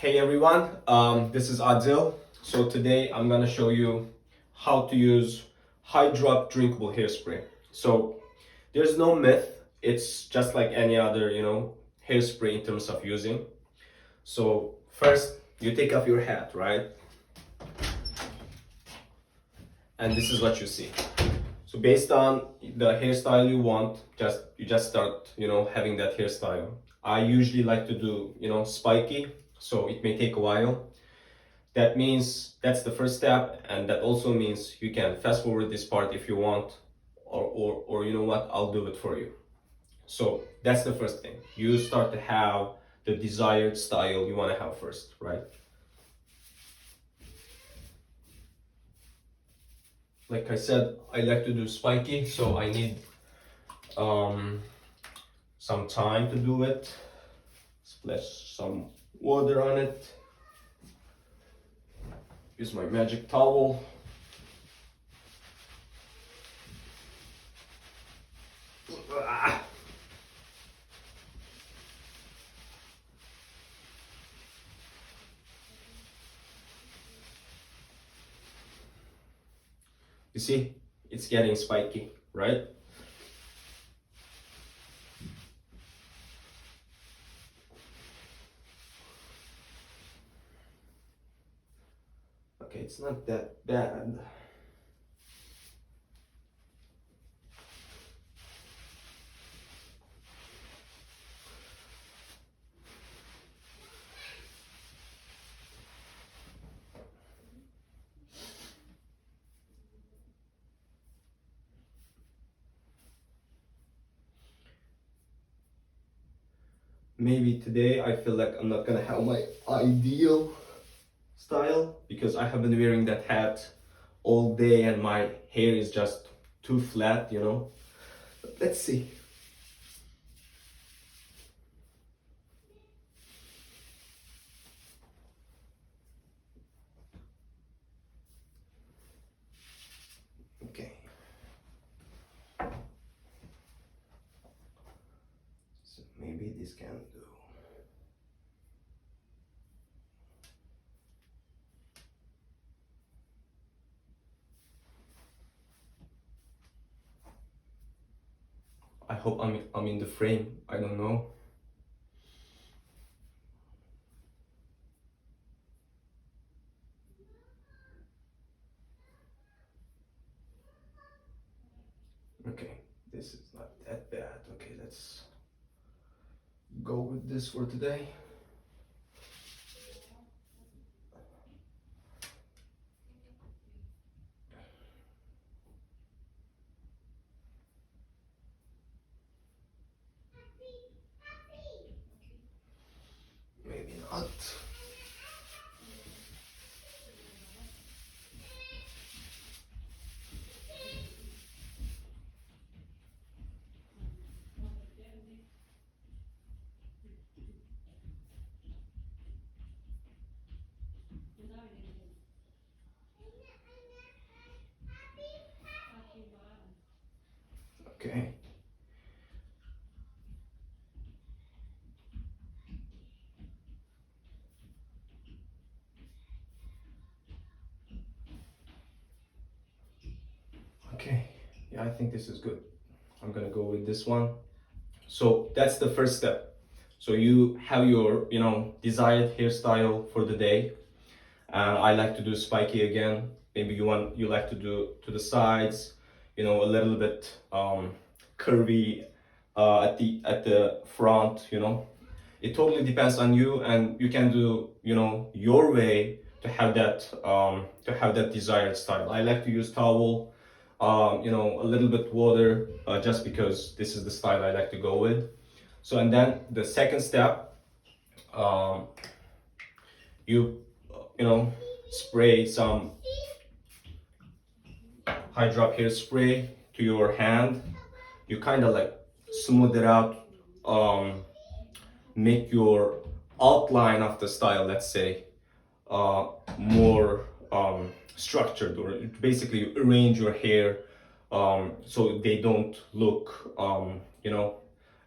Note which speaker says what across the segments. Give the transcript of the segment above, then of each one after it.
Speaker 1: Hey everyone, this is Adil. So today I'm gonna show you how to use HyDrop Drinkable Hairspray. So there's no myth, it's just like any other, hairspray in terms of using. So first you take off your hat, right? And this is what you see. So based on the hairstyle you want, you just start, having that hairstyle. I usually like to do, spiky, so it may take a while. That means that's the first step, and that also means you can fast forward this part if you want, or you know what, I'll do it for you. So that's the first thing. You start to have the desired style you want to have first, right? Like I said, I like to do spiky, so I need um, some time to do it. Splash some water on it. Use my magic towel. You see, it's getting spiky, right? Okay, it's not that bad. Maybe today I feel like I'm not gonna have my ideal style because I have been wearing that hat all day and my hair is just too flat, But let's see. Okay. So maybe this can do. I hope I'm in the frame. I don't know. Okay, this is not that bad. Okay, let's go with this for today. Maybe not. Okay. Okay. Yeah, I think this is good. I'm gonna go with this one. So that's the first step. So you have your, desired hairstyle for the day. I like to do spiky again. Maybe you like to do to the sides, a little bit curvy at the front. It totally depends on you, and you can do your way to have that desired style. I like to use towel, a little bit water, just because this is the style I like to go with. So and then the second step, um, you spray some HyDrop Hairspray to your hand. You kind of like smooth it out, make your outline of the style, let's say, more structured, or basically arrange your hair so they don't look,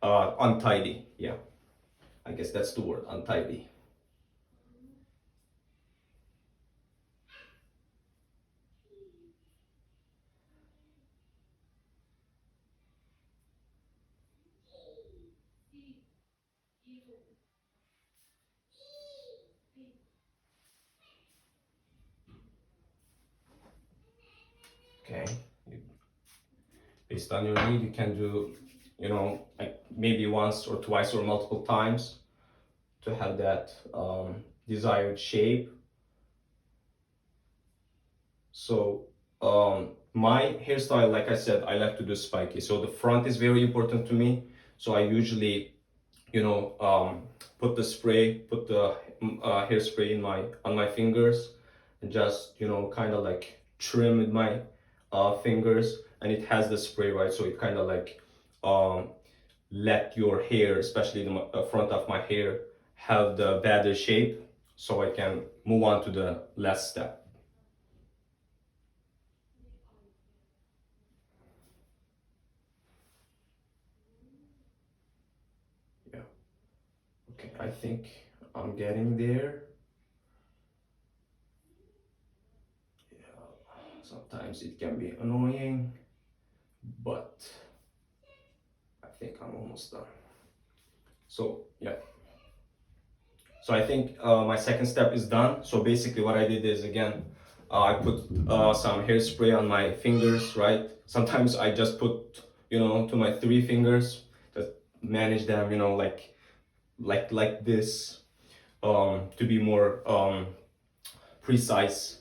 Speaker 1: untidy. Yeah, I guess that's the word, untidy. Okay, based on your need, you can do, you know, like maybe once or twice or multiple times to have that desired shape. So my hairstyle, like I said, I like to do spiky. So the front is very important to me. So I usually, you know, put the spray, put the hairspray in my on my fingers, and just, you know, kind of like trim with my fingers, and it has the spray, right? So it kind of like um, let your hair, especially the front of my hair, have the better shape, so I can move on to the last step. Yeah. Okay, I think I'm getting there. Yeah. Sometimes it can be annoying, but I think I'm almost done. So yeah. So I think my second step is done. So basically what I did is, again, I put some hairspray on my fingers, right? Sometimes I just put, you know, to my 3 fingers, just manage them, you know, like this, to be more precise.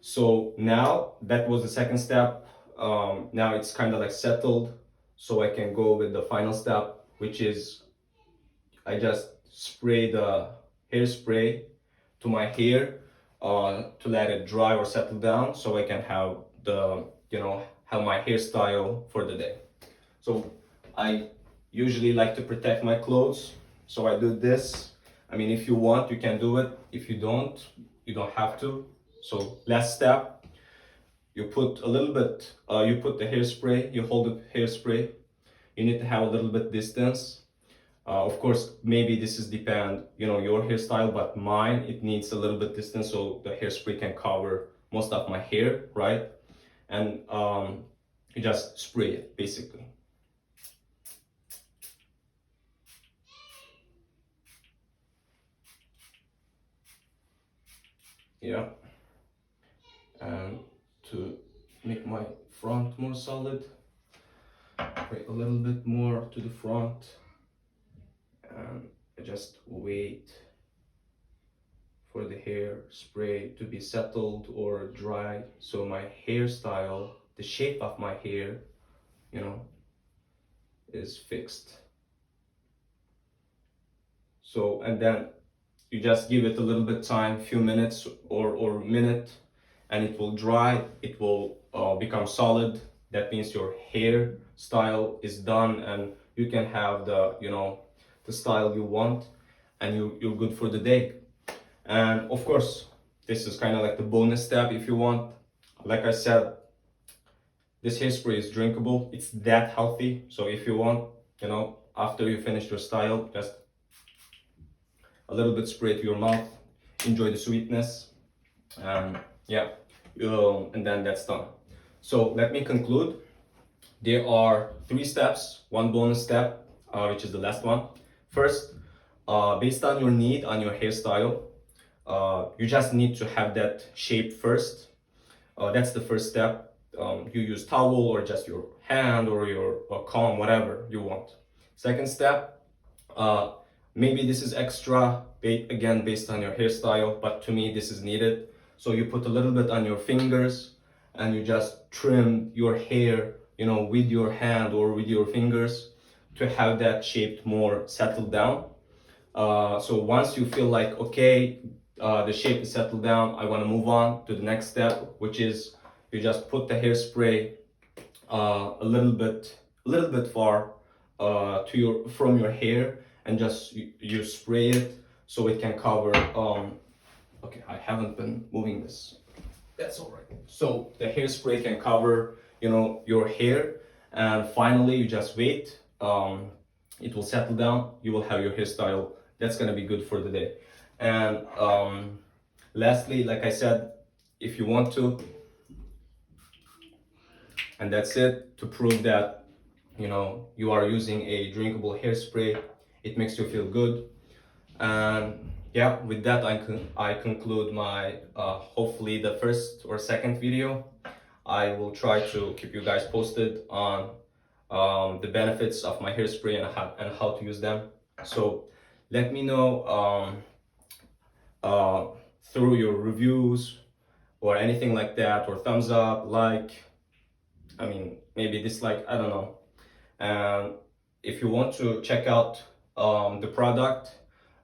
Speaker 1: So now that was the second step. Now it's kind of like settled, so I can go with the final step, which is I just spray the hairspray to my hair to let it dry or settle down, so I can have the, you know, have my hairstyle for the day. So I usually like to protect my clothes, so I do this. I mean, if you want, you can do it. If you don't, you don't have to. So last step, you put a little bit, you put the hairspray, you hold the hairspray. You need to have a little bit distance. Of course, maybe this is depend, you know, your hairstyle, but mine, it needs a little bit distance so the hairspray can cover most of my hair, right? And you just spray it, basically. Yeah. And to make my front more solid, spray a little bit more to the front, and I just wait for the hairspray to be settled or dry, so my hairstyle, the shape of my hair, you know, is fixed. So, and then you just give it a little bit time, few minutes or minute, and it will dry, it will become solid. That means your hair style is done, and you can have the, you know, the style you want, and you're good for the day. And of course, this is kind of like the bonus step if you want. Like I said, this hairspray is drinkable. It's that healthy. So if you want, you know, after you finish your style, just a little bit spray to your mouth, enjoy the sweetness, and yeah, and then that's done. So let me conclude. There are 3 steps, 1 bonus step, which is the last one. First, based on your need, on your hairstyle, you just need to have that shape first. That's the first step. You use towel or just your hand or your comb, whatever you want. Second step, uh, maybe this is extra, again, based on your hairstyle, but to me this is needed. So you put a little bit on your fingers and you just trim your hair, you know, with your hand or with your fingers to have that shape more settled down. So once you feel like, okay, the shape is settled down, I want to move on to the next step, which is you just put the hairspray a little bit far to your from your hair, and just you spray it so it can cover. Okay, I haven't been moving this. That's all right. So the hairspray can cover, you know, your hair, and finally you just wait. It will settle down. You will have your hairstyle. That's gonna be good for the day. And lastly, like I said, if you want to, and that's it, to prove that, you know, you are using a drinkable hairspray It makes you feel good. And yeah, with that I conclude my hopefully the first or second video. I will try to keep you guys posted on the benefits of my hairspray and how to use them. So let me know uh, through your reviews or anything like that, or thumbs up, like, I mean, maybe dislike, I don't know. And if you want to check out the product,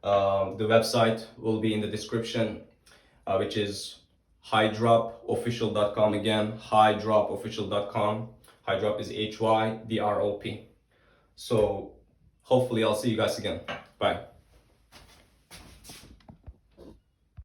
Speaker 1: the website will be in the description, which is HyDropOfficial.com. Again, HyDropOfficial.com. HyDrop is HYDROP. So hopefully I'll see you guys again. Bye.